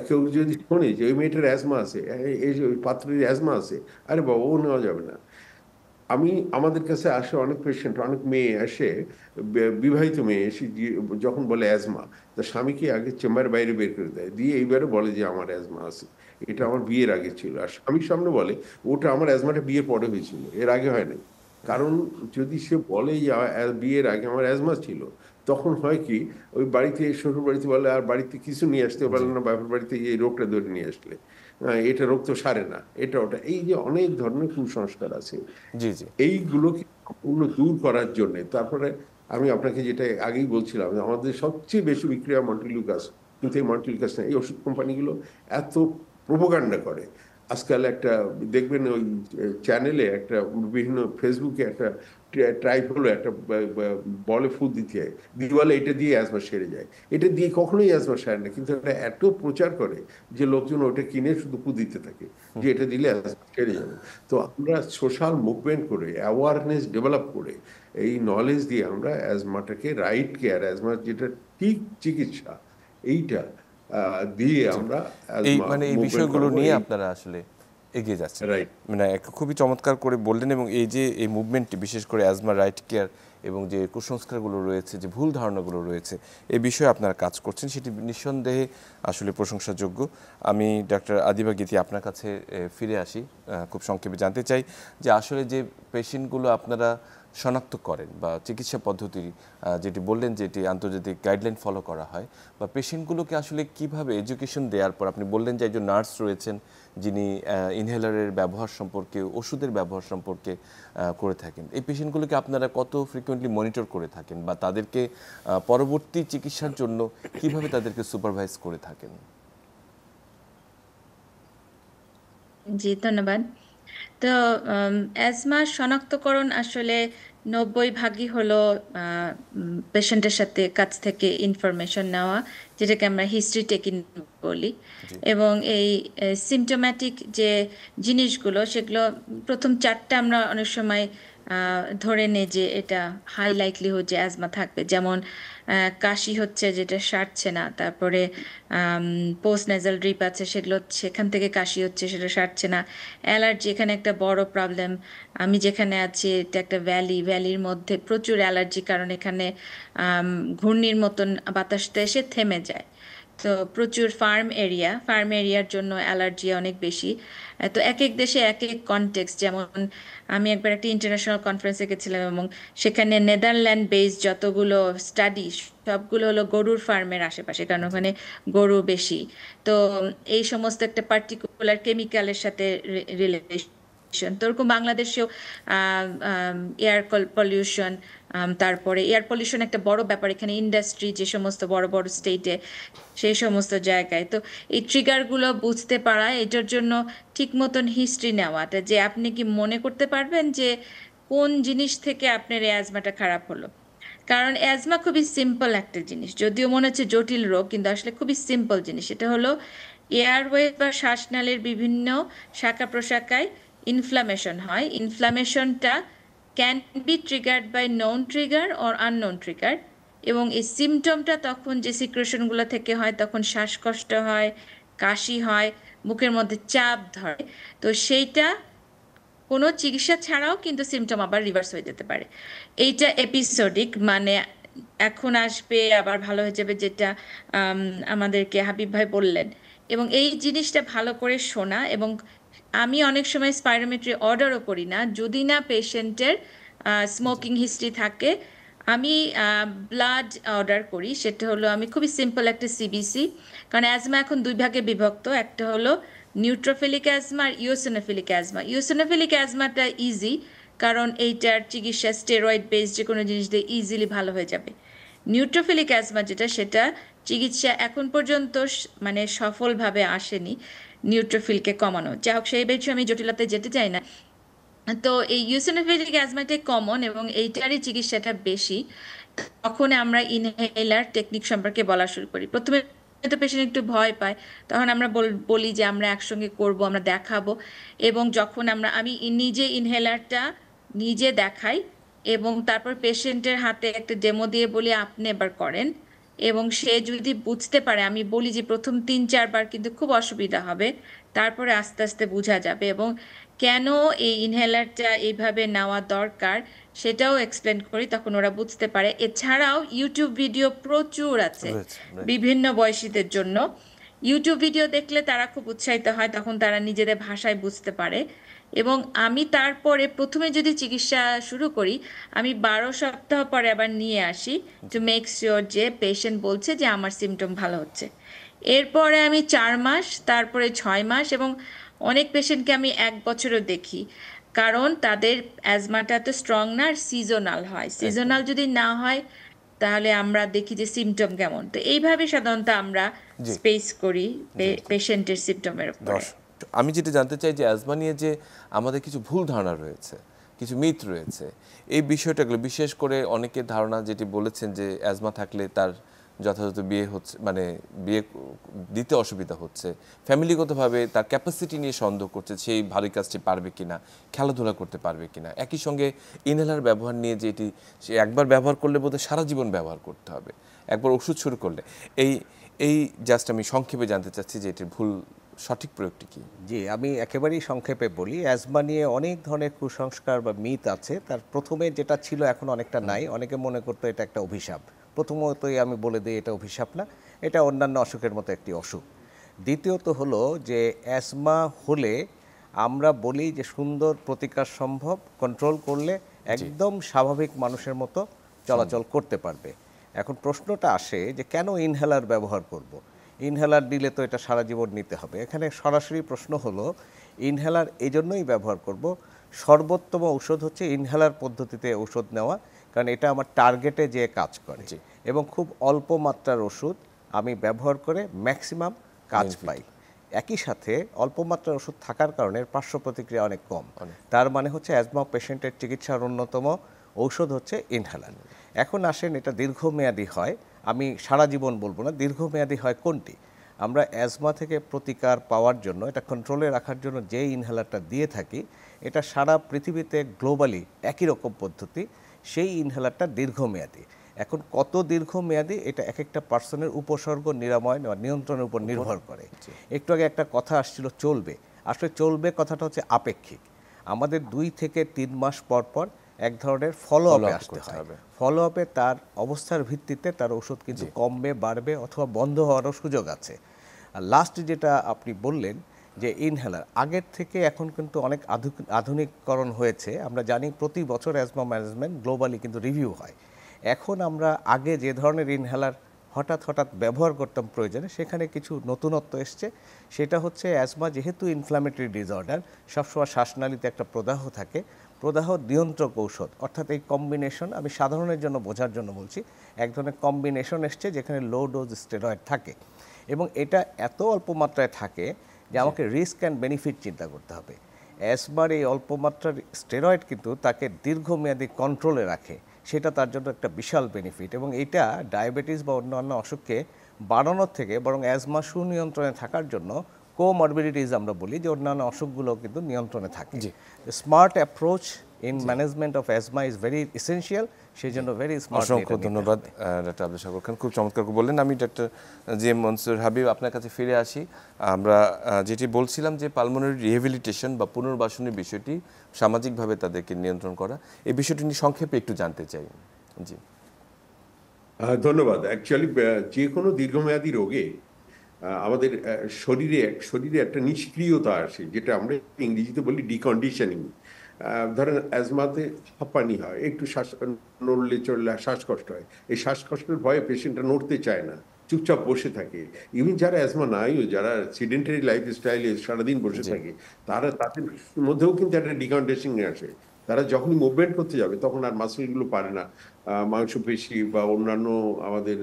কেউ যদি শোনে যে ওই মেয়েটার অ্যাজমা আছে, এই যে ওই পাত্রের অ্যাজমা আছে, আরে বাবা ও নেওয়া যাবে না। আমাদের কাছে আসে অনেক পেশেন্ট, অনেক মেয়ে আসে, বিবাহিত মেয়ে এসে যখন বলে অ্যাজমা, তার স্বামীকে আগে চেম্বার বাইরে বের করে দেয়, দিয়ে এইবারে বলে যে আমার অ্যাজমা আছে, এটা আমার বিয়ের আগে ছিল। আর স্বামীর সামনে বলে ওটা আমার অ্যাজমাটা বিয়ের পরে হয়েছিল, এর আগে হয় নাই। কারণ যদি সে বলে যে বিয়ের আগে আমার অ্যাজমা ছিল, তখন হয় কি, ওই বাড়িতে শ্বশুর বাড়িতে বলে আর বাড়িতে কিছু নিয়ে আসতে জি পারলে না, বাপের বাড়িতে এই রোগটা ধরে নিয়ে আসলে এটা রোগ তো সারে না, এটা ওটা, এই যে অনেক ধরনের কুসংস্কার আছে, জি জি এইগুলোকে সম্পূর্ণ দূর করার জন্য। তারপরে আমি আপনাকে যেটা আগেই বলছিলাম, যে আমাদের সবচেয়ে বেশি বিক্রি হয় মন্টিলিউকাস, কিন্তু এই মন্টিলিউকাস না, এই ওষুধ কোম্পানিগুলো এত প্রোপাগান্ডা করে। আজকাল একটা দেখবেন ওই চ্যানেলে একটা, বিভিন্ন ফেসবুকে একটা ট্রাইব হলো, একটা বলে ফু দিতে হয়, দিয়ে বলে এটা দিয়ে অ্যাজমা সেরে যায়। এটা দিয়ে কখনোই অ্যাজমা সেরে না, কিন্তু এটা এত প্রচার করে যে লোকজন ওটা কিনে শুধু ফু দিতে থাকে যে এটা দিলে অ্যাজমা সেরে যাবে। তো আমরা সোশ্যাল মুভমেন্ট করে, অ্যাওয়ারনেস ডেভেলপ করে, এই নলেজ দিয়ে আমরা অ্যাজমাটাকে রাইট কেয়ার, অ্যাজমার যেটা ঠিক চিকিৎসা, এইটা দিয়ে জি আমরা এই অ্যাজমা মানে এই মুভমেন্ট বিষয়গুলো করবো। নিয়ে এই আপনারা আসলে এগিয়ে যাচ্ছেন, রাইট। মানে খুবই চমৎকার করে বললেন। এবং এই যে এই মুভমেন্টটি, বিশেষ করে অ্যাজমা রাইট কেয়ার এবং যে কুসংস্কারগুলো রয়েছে, যে ভুল ধারণাগুলো রয়েছে, এই বিষয়ে আপনারা কাজ করছেন, সেটি নিঃসন্দেহে আসলে প্রশংসাযোগ্য। আমি ডাক্তার আদিবা গীতি আপনার কাছে ফিরে আসি, খুব সংক্ষেপে জানতে চাই যে আসলে যে পেশেন্টগুলো আপনারা শনাক্ত করেন বা চিকিৎসা পদ্ধতি যেটি বললেন যে এটি আন্তর্জাতিক গাইডলাইন ফলো করা হয়, বা পেশেন্টগুলোকে আসলে কিভাবে এডুকেশন দেওয়ার পর, আপনি বললেন যে একজন নার্স রয়েছেন যিনি ইনহেলারের ব্যবহার সম্পর্কে, ওষুধের ব্যবহার সম্পর্কে করে থাকেন, এই পেশেন্টগুলোকে আপনারা কত ফ্রিকোয়েন্টলি মনিটর করে থাকেন বা তাদেরকে পরবর্তী চিকিৎসার জন্য কিভাবে তাদেরকে সুপারভাইজ করে থাকেন? জি, ধন্যবাদ। তো অ্যাজমা শনাক্তকরণ আসলে 90 ভাগই হলো পেশেন্টের সাথে কাছ থেকে ইনফরমেশন নেওয়া, যেটাকে আমরা হিস্ট্রি টেকিং বলি। জি এবং এই সিমটোম্যাটিক যে জিনিসগুলো, সেগুলো প্রথম 4টা আমরা অনেক সময় ধরে নেই যে এটা হাই লাইকলিহুড যে অ্যাজমা থাকবে। যেমন কাশি হচ্ছে, যেটা সারছে না, তারপরে পোস্ট নেজাল ড্রিপ আছে, সেগুলো সেখান থেকে কাশি হচ্ছে, সেটা সারছে না। অ্যালার্জি এখানে একটা বড় প্রবলেম। আমি যেখানে আছি এটা একটা ভ্যালির মধ্যে প্রচুর অ্যালার্জি, কারণ এখানে ঘূর্ণির মতন বাতাসটা এসে থেমে যায়। তো প্রচুর ফার্ম এরিয়ার জন্য অ্যালার্জি অনেক বেশি। তো এক এক দেশে এক এক কনটেক্সট। যেমন আমি একবার একটা ইন্টারন্যাশনাল কনফারেন্সে গেছিলাম, এবং সেখানে নেদারল্যান্ড বেসড যতগুলো স্টাডি, সবগুলো হলো গরুর ফার্মের আশেপাশে, কারণ ওখানে গরু বেশি। তো এই সমস্ত একটা পার্টিকুলার কেমিক্যালের সাথে রিলেশন। তো ওরকম বাংলাদেশেও এয়ার পলিউশন, তারপরে এয়ার পলিউশন একটা বড় ব্যাপার এখানে, ইন্ডাস্ট্রি যে সমস্ত বড় বড় স্টেটে, সেই সমস্ত জায়গায়। তো এই ট্রিগারগুলো বুঝতে পারা, এটার জন্য ঠিক মতন হিস্ট্রি নেওয়াটা, যে আপনি কি মনে করতে পারবেন যে কোন জিনিস থেকে আপনার এই অ্যাজমাটা খারাপ হলো। কারণ অ্যাজমা খুবই সিম্পল একটা জিনিস, যদিও মনে হচ্ছে জটিল রোগ, কিন্তু আসলে খুবই সিম্পল জিনিস। এটা হলো এয়ারওয়ে বা শ্বাসনালীর বিভিন্ন শাখা প্রশাখায় ইনফ্লামেশন হয়। ইনফ্লামেশনটা can be triggered by known trigger or unknown trigger. এবং এই সিমটমটা তখন যে সিক্রেশনগুলো থেকে হয়, তখন শ্বাসকষ্ট হয়, কাশি হয়, মুখের মধ্যে চাপ ধরে। তো সেইটা কোনো চিকিৎসা ছাড়াও কিন্তু সিমটম আবার রিভার্স হয়ে যেতে পারে। এইটা এপিসোডিক, মানে এখন আসবে আবার ভালো হয়ে যাবে, যেটা আমাদেরকে হাবিব ভাই বললেন। এবং এই জিনিসটা ভালো করে শোনা, এবং আমি অনেক সময় স্পাইরোমেট্রি অর্ডারও করি না যদি না পেশেন্টের স্মোকিং হিস্ট্রি থাকে। আমি ব্লাড অর্ডার করি, সেটা হলো আমি খুবই সিম্পল একটা সিবিসি। কারণ অ্যাজমা এখন 2 ভাগে বিভক্ত, একটা হলো নিউট্রোফিলিক অ্যাজমা আর ইওসিনোফিলিক অ্যাজমা। ইওসিনোফিলিক অ্যাজমাটা ইজি, কারণ এইটার চিকিৎসা স্টেরয়েড বেসড যে কোনো জিনিস দিয়ে ইজিলি ভালো হয়ে যাবে। নিউট্রোফিলিক অ্যাজমা যেটা, সেটা চিকিৎসা এখন পর্যন্ত মানে সফলভাবে আসেনি নিউট্রোফিলকে কমানো। যাই হোক, সেই বিষয়ে আমি জটিলতায় যেতে চাই না। তো এই ইউসিনোফিলিক অ্যাজমাটাই কমন এবং এইটারই চিকিৎসাটা বেশি। তখন আমরা ইনহেলার টেকনিক সম্পর্কে বলা শুরু করি। প্রথমে তো পেশেন্ট একটু ভয় পায়, তখন আমরা বলি যে আমরা একসঙ্গে করব, আমরা দেখাবো। এবং যখন আমি নিজে ইনহেলারটা নিজে দেখাই এবং তারপর পেশেন্টের হাতে একটা ডেমো দিয়ে বলি আপনি এবার করেন, এবং সে যদি বুঝতে পারে, আমি বলি যে প্রথম 3-4 বার কিন্তু খুব অসুবিধা হবে, তারপরে আস্তে আস্তে বোঝা যাবে এবং কেন এই ইনহেলারটা এইভাবে নেওয়া দরকার সেটাও এক্সপ্লেন করি, তখন ওরা বুঝতে পারে। এছাড়াও ইউটিউব ভিডিও প্রচুর আছে বিভিন্ন বয়সীদের জন্য। ইউটিউব ভিডিও দেখলে তারা খুব উৎসাহিত হয়, তখন তারা নিজেদের ভাষায় বুঝতে পারে। এবং আমি তারপরে প্রথমে যদি চিকিৎসা শুরু করি, আমি 12 সপ্তাহ পরে আবার নিয়ে আসি টু মেক শিওর যে পেশেন্ট বলছে যে আমার সিমটম ভালো হচ্ছে। এরপরে আমি 4 মাস, তারপরে 6 মাস, এবং অনেক পেশেন্টকে আমি 1 বছরও দেখি, কারণ তাদের অ্যাজমাটা তো স্ট্রং না, আর সিজনাল হয়। সিজনাল যদি না হয় তাহলে আমরা দেখি যে সিমটম কেমন। তো এইভাবে সাধারণত আমরা স্পেস করি পেশেন্টের সিমটমের উপরে। আমি যেটা জানতে চাই যে অ্যাজমা নিয়ে যে আমাদের কিছু ভুল ধারণা রয়েছে, কিছু মিথ রয়েছে, এই বিষয়টাগুলো বিশেষ করে অনেকের ধারণা যেটি বলেছেন যে অ্যাজমা থাকলে তার যথাযথ বিয়ে হচ্ছে, মানে বিয়ে দিতে অসুবিধা হচ্ছে, ফ্যামিলিগতভাবে তার ক্যাপাসিটি নিয়ে সন্দেহ করছে, সেই ভারী কাজটি পারবে কিনা, খেলাধুলা করতে পারবে কিনা। একই সঙ্গে ইনহেলার ব্যবহার নিয়ে যে এটি সে একবার ব্যবহার করলে বোধহয় সারা জীবন ব্যবহার করতে হবে, একবার ওষুধ শুরু করলে। এই জাস্ট আমি সংক্ষেপে জানতে চাচ্ছি যে এটির ভুল সঠিক প্রয়োগটি কি? জি, আমি একেবারেই সংক্ষেপে বলি। অ্যাজমা নিয়ে অনেক ধরনের কুসংস্কার বা মিথ আছে। তার প্রথমে যেটা ছিল এখন অনেকটা নাই। অনেকে মনে করতো এটা একটা অভিশাপ। প্রথমতই আমি বলে দিই এটা অভিশাপ না, এটা অন্যান্য অসুখের মতো একটি অসুখ। দ্বিতীয়ত হলো যে অ্যাজমা হলে আমরা বলি যে সুন্দর প্রতিকার সম্ভব, কন্ট্রোল করলে একদম স্বাভাবিক মানুষের মতো চলাচল করতে পারবে। এখন প্রশ্নটা আসে যে কেন ইনহেলার ব্যবহার করব। ইনহেলার দিলে তো এটা সারা জীবন নিতে হবে। এখানে সরাসরি প্রশ্ন হলো ইনহেলার এই জন্যই ব্যবহার করব, সর্বোত্তম ঔষধ হচ্ছে ইনহেলার পদ্ধতিতে ঔষধ নেওয়া, কারণ এটা আমার টার্গেটে যেয়ে কাজ করে এবং খুব অল্প মাত্রার ওষুধ আমি ব্যবহার করে ম্যাক্সিমাম কাজ পাই। একই সাথে অল্প মাত্রার ওষুধ থাকার কারণে পার্শ্ব প্রতিক্রিয়া অনেক কম। তার মানে হচ্ছে অ্যাজমা পেশেন্টের চিকিৎসার অন্যতম ঔষধ হচ্ছে ইনহেলার। এখন আসেন এটা দীর্ঘমেয়াদী হয়, আমি সারা জীবন বলবো না, দীর্ঘমেয়াদী হয় কোনটি? আমরা অ্যাজমা থেকে প্রতিকার পাওয়ার জন্য, এটা কন্ট্রোলে রাখার জন্য যে ইনহেলারটা দিয়ে থাকি, এটা সারা পৃথিবীতে গ্লোবালি একই রকম পদ্ধতি, সেই ইনহেলারটা দীর্ঘমেয়াদী। এখন কত দীর্ঘমেয়াদী এটা এক একটা পার্সনের উপসর্গ, নিরাময় বা নিয়ন্ত্রণের উপর নির্ভর করে। একটু আগে একটা কথা আসছিল চলবে, আসলে চলবে কথাটা হচ্ছে আপেক্ষিক। আমাদের 2 থেকে 3 মাস পর পর এক ধরনের ফলো আপে আসতে হয়। ফলো আপে তার অবস্থার ভিত্তিতে তার ওষুধ কিন্তু কমবে, বাড়বে অথবা বন্ধ হওয়ারও সুযোগ আছে। আর লাস্ট যেটা আপনি বললেন যে ইনহেলার, আগের থেকে এখন কিন্তু অনেক আধুনিককরণ হয়েছে। আমরা জানি প্রতি বছর অ্যাজমা ম্যানেজমেন্ট গ্লোবালি কিন্তু রিভিউ হয়। এখন আমরা আগে যে ধরনের ইনহেলার হঠাৎ ব্যবহার করতাম প্রয়োজনে, সেখানে কিছু নতুনত্ব এসছে। সেটা হচ্ছে অ্যাজমা যেহেতু ইনফ্ল্যামেটরি ডিসঅর্ডার, সবসময় শ্বাসনালীতে একটা প্রদাহ থাকে, প্রদাহ নিয়ন্ত্রক ঔষধ, অর্থাৎ এই কম্বিনেশন, আমি সাধারণের জন্য বোঝার জন্য বলছি, এক ধরনের কম্বিনেশন এসছে যেখানে লো ডোজ স্টেরয়েড থাকে এবং এটা এত অল্প মাত্রায় থাকে যে আমাকে রিস্ক অ্যান্ড বেনিফিট চিন্তা করতে হবে। অ্যাজমার এই অল্প মাত্রার স্টেরয়েড কিন্তু তাকে দীর্ঘমেয়াদী কন্ট্রোলে রাখে, সেটা তার জন্য একটা বিশাল বেনিফিট। এবং এটা ডায়াবেটিস বা অন্যান্য অসুখকে বাড়ানোর থেকে বরং অ্যাজমা সুনিয়ন্ত্রণে থাকার জন্য, কোমরবিডিটিস আমরা বলি যে অন্যান্য অসুখগুলো কিন্তু নিয়ন্ত্রণে থাকে। Smart approach in management of asthma is very essential, সেই জন্য ভেরি স্মার্ট। অসংখ্য ধন্যবাদ ডক্টর আব্দুল শাকুর খান, খুব চমৎকার বললেন। আমি doctor G M Mansur Habib আপনার কাছে ফিরে আসি। আমরা যেটি বলছিলাম যে পালমোনারি রিহ্যাবিলিটেশন বা পুনর্বাসনের বিষয়টি, সামাজিকভাবে তাদেরকে নিয়ন্ত্রণ করা, এই বিষয়টি নিয়ে সংক্ষেপে একটু জানতে চাই। জি ধন্যবাদ। অ্যাকচুয়ালি যে কোনো দীর্ঘমেয়াদী রোগে আমাদের শরীরে একটা নিষ্ক্রিয়তা আসে, যেটা আমরা ইংরেজিতে বলি ডিকন্ডিশনিং। ধরেন অ্যাজমাতে হাঁপানি হয়, একটু শ্বাস নড়লে চললে শ্বাসকষ্ট হয়, এই শ্বাসকষ্টের ভয়ে পেশেন্টটা নড়তে চায় না, চুপচাপ বসে থাকে। ইভেন যারা অ্যাজমা নাইও, যারা সিডেন্টারি লাইফ স্টাইলে সারাদিন বসে থাকে, তাদের মধ্যেও কিন্তু একটা ডিকন্ডিশনিং আসে। তারা যখনই মুভমেন্ট করতে যাবে তখন আর মাসেলগুলো পারে না, মাংসপেশি বা অন্যান্য আমাদের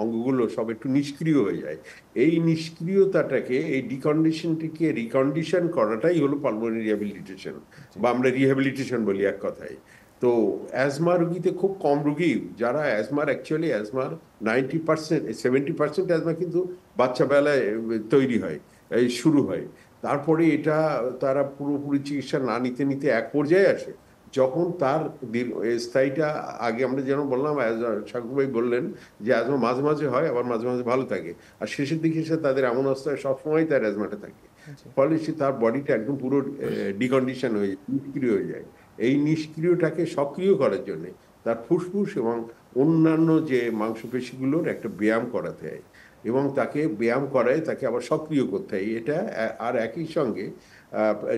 অঙ্গগুলো সব একটু নিষ্ক্রিয় হয়ে যায়। এই নিষ্ক্রিয়তাটাকে, এই ডিকন্ডিশনটিকে রিকন্ডিশন করাটাই হলো পালমোনারি রিহ্যাবিলিটেশন, বা আমরা রিহ্যাবিলিটেশন বলি এক কথায়। তো অ্যাজমা রোগীতে খুব কম রোগী যারা অ্যাকচুয়ালি অ্যাজমার 90%, 70% অ্যাজমা কিন্তু বাচ্চা বেলায় তৈরি হয়, এই শুরু হয়। তারপরে এটা তারা পুরোপুরি চিকিৎসা না নিতে নিতে এক পর্যায়ে আসে যখন তার স্থায়ীটা, আগে আমরা যেন বললাম, সাকুর ভাই বললেন যে অ্যাজমা মাঝে মাঝে হয়, আবার মাঝে মাঝে ভালো থাকে, আর শেষের দিকে এসে তাদের এমন অবস্থায় সবসময় তার অ্যাজমাটা থাকে, ফলে সে তার বডিটা একদম পুরো ডিকন্ডিশন হয়ে যায়, নিষ্ক্রিয় হয়ে যায়। এই নিষ্ক্রিয়টাকে সক্রিয় করার জন্য তার ফুসফুস এবং অন্যান্য যে মাংসপেশিগুলোর একটা ব্যায়াম করাতে হয়, এবং তাকে ব্যায়াম করায় তাকে আবার সক্রিয় করতে হয়। এটা আর একই সঙ্গে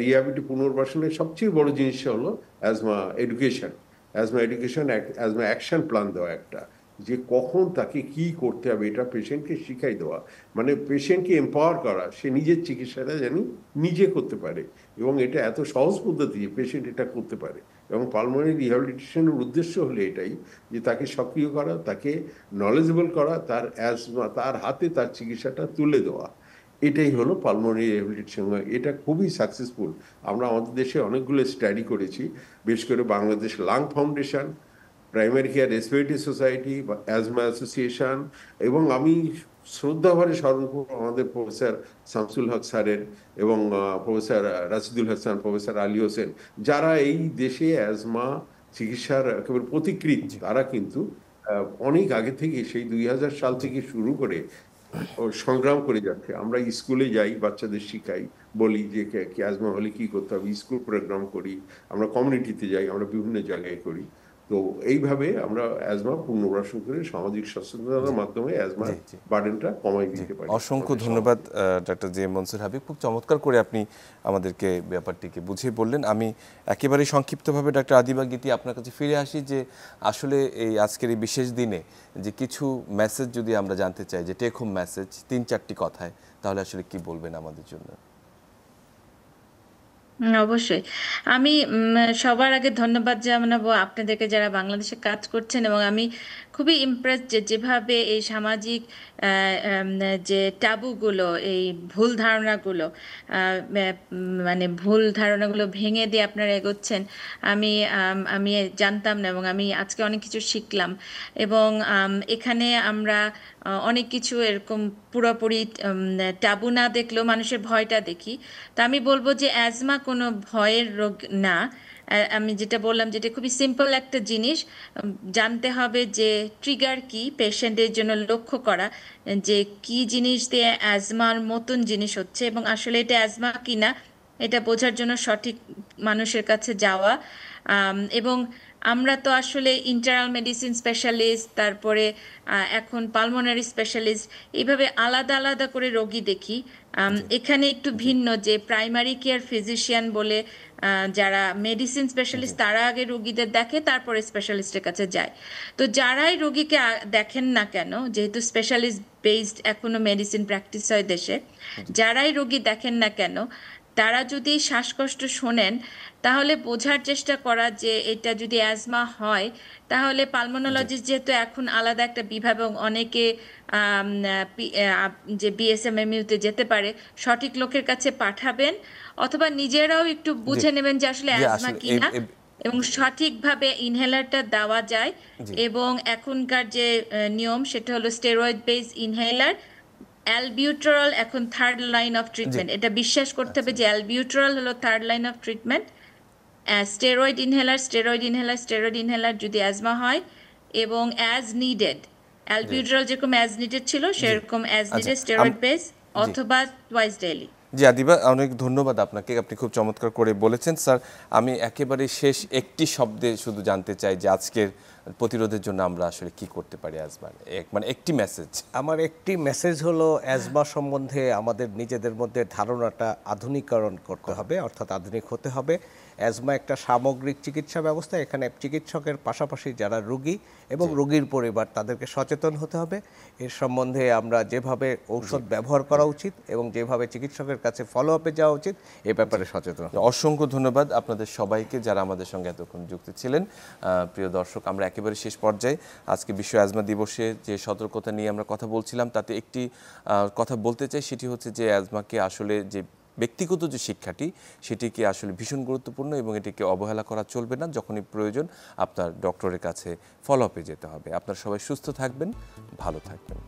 রিহ্যাবিলিটি পুনর্বাসনের সবচেয়ে বড় জিনিস হলো asthma education. Asthma action plan দেওয়া একটা, যে কখন তাকে কি করতে হবে এটা পেশেন্টকে শিখাই দেওয়া, মানে পেশেন্টকে এম্পাওয়ার করা, সে নিজের চিকিৎসাটা যেন নিজে করতে পারে, এবং এটা এত সহজ পদ্ধতি পেশেন্ট এটা করতে পারে। এবং পালমোনারি রিহ্যাবিলিটেশনের উদ্দেশ্য হলো এটাই, যে তাকে সক্রিয় করা, তাকে নলেজেবল করা, তার অ্যাজমা তার হাতে তার চিকিৎসাটা তুলে দেওয়া। এটাই হলো পালমোনারি রিহ্যাবিলিটেশন। এটা খুবই সাকসেসফুল। আমরা আমাদের দেশে অনেকগুলো স্টাডি করেছি, বিশেষ করে Bangladesh lung foundation, primary care respiratory society বা অ্যাজমা অ্যাসোসিয়েশন, এবং আমি শ্রদ্ধাভরে স্মরণ করব আমাদের প্রফেসর শামসুল হক স্যারের এবং প্রফেসর রাশিদুল হাসান, প্রফেসর আলী হোসেন, যারা এই দেশে অ্যাজমা চিকিৎসার একেবারে পথিকৃৎ। তারা কিন্তু অনেক আগে থেকে, সেই 2000 সাল থেকে শুরু করে সংগ্রাম করে যাচ্ছে। আমরা স্কুলে যাই, বাচ্চাদের শিখাই, বলি যে অ্যাজমা হলে কি করতে হবে, স্কুল প্রোগ্রাম করি, আমরা কমিউনিটিতে যাই, আমরা বিভিন্ন জায়গায় করি। তো এইভাবে আমরা অ্যাজমা পুনর্বাসন করে সামাজিক সচেতনতার মাধ্যমে অ্যাজমার বার্ডেনটা কমাই দিতে পারি। অসংখ্য ধন্যবাদ doctor J M Mansur Habib, খুব চমৎকার করে আপনি আমাদেরকে ব্যাপারটিকে বুঝিয়ে বললেন। আমি একেবারেই সংক্ষিপ্তভাবে ডক্টর আদিবা গীতি আপনার কাছে ফিরে আসি, যে আসলে এই আজকের এই বিশেষ দিনে যে কিছু মেসেজ যদি আমরা জানতে চাই, যে টেক হোম মেসেজ 3-4টি কথায়, তাহলে আসলে কি বলবেন আমাদের জন্য? অবশ্যই। আমি সবার আগে ধন্যবাদ জানাবো আপনাদেরকে যারা বাংলাদেশে কাজ করছেন, এবং আমি খুবই ইমপ্রেসড যে যেভাবে এই সামাজিক যে টাবুগুলো, এই ভুল ধারণাগুলো, মানে ভুল ধারণাগুলো ভেঙে দিয়ে আপনারা এগোচ্ছেন। আমি জানতাম না, এবং আমি আজকে অনেক কিছু শিখলাম। এবং এখানে আমরা অনেক কিছু এরকম পুরোপুরি টাবু না দেখলেও মানুষের ভয়টা দেখি। তা আমি বলবো যে অ্যাজমা কোনো ভয়ের রোগ না। আমি যেটা বললাম, যেটা খুবই সিম্পল একটা জিনিস, জানতে হবে যে ট্রিগার কি, পেশেন্টের জন্য লক্ষ্য করা যে কি জিনিস দিয়ে অ্যাজমার মতন জিনিস হচ্ছে, এবং আসলে এটা অ্যাজমা কি না এটা বোঝার জন্য সঠিক মানুষের কাছে যাওয়া। এবং আমরা তো আসলে ইন্টারনাল মেডিসিন স্পেশালিস্ট, তারপরে এখন পালমোনারি স্পেশালিস্ট, এইভাবে আলাদা আলাদা করে রোগী দেখি। এখানে একটু ভিন্ন, যে প্রাইমারি কেয়ার ফিজিশিয়ান বলে যারা মেডিসিন স্পেশালিস্ট, তারা আগে রোগীদের দেখে, তারপরে স্পেশালিস্টের কাছে যায়। তো যারাই রোগীকে দেখেন না কেন, যেহেতু স্পেশালিস্ট বেসড এখনো মেডিসিন প্র্যাকটিস হয় দেশে, যারাই রোগী দেখেন না কেন, তারা যদি শ্বাসকষ্ট শোনেন, তাহলে বোঝার চেষ্টা করা যে এটা যদি অ্যাজমা হয়, তাহলে পালমোনোলজিস্ট যেহেতু এখন আলাদা একটা বিভাগ, এবং অনেকে যে বিএসএমএমইউতে যেতে পারে, সঠিক লোকের কাছে পাঠাবেন, অথবা নিজেরাও একটু বুঝে নেবেন যে আসলে অ্যাজমা কিনা, এবং সঠিকভাবে ইনহেলারটা দেওয়া যায়। এবং এখনকার যে নিয়ম, সেটা হলো স্টেরয়েড বেস ইনহেলার। অ্যালবিউটারল এখন থার্ড লাইন অফ ট্রিটমেন্ট, এটা বিশ্বাস করতে হবে যে অ্যালবিউটারল হলো third line of treatment. Steroid inhaler যদি অ্যাজমা হয়, এবং অ্যাজ নিডেড, অ্যালবিউটারল যেরকম অ্যাজ নিডেড ছিল, সেরকম অ্যাজ নিডেড স্টেরয়েড বেস, অথবা টুয়াইস ডেইলি। জি আদিবা, অনেক ধন্যবাদ আপনাকে, আপনি খুব চমৎকার করে বলেছেন। স্যার, আমি একেবারে শেষ একটি শব্দে শুধু জানতে চাই যে আজকের প্রতিরোধের জন্য আমরা আসলে কি করতে পারি অ্যাজমার, মানে একটি মেসেজ। আমার একটি মেসেজ হলো, অ্যাজমা সম্বন্ধে আমাদের নিজেদের মধ্যে ধারণাটা আধুনিকরণ করতে হবে, অর্থাৎ আধুনিক হতে হবে। অ্যাজমা একটা সামগ্রিক চিকিৎসা ব্যবস্থা, এখানে চিকিৎসকের পাশাপাশি যারা রোগী এবং রোগীর পরিবার, তাদেরকে সচেতন হতে হবে। এর সম্বন্ধে আমরা যেভাবে ঔষধ ব্যবহার করা উচিত এবং যেভাবে চিকিৎসকের কাছে ফলো আপে যাওয়া উচিত, এ ব্যাপারে সচেতন। অসংখ্য ধন্যবাদ আপনাদের সবাইকে যারা আমাদের সঙ্গে এতক্ষণ যুক্ত ছিলেন। প্রিয় দর্শক, আমরা একেবারে শেষ পর্যায়ে আজকে বিশ্ব অ্যাজমা দিবসে যে সতর্কতা নিয়ে আমরা কথা বলছিলাম তাতে একটি কথা বলতে চাই, সেটি হচ্ছে যে অ্যাজমাকে আসলে যে ব্যক্তিগত যে শিক্ষাটি সেটিকে আসলে ভীষণ গুরুত্বপূর্ণ এবং এটিকে অবহেলা করা চলবে না। যখনই প্রয়োজন আপনার ডক্টরের কাছে ফলো আপে যেতে হবে। আপনারা সবাই সুস্থ থাকবেন, ভালো থাকবেন।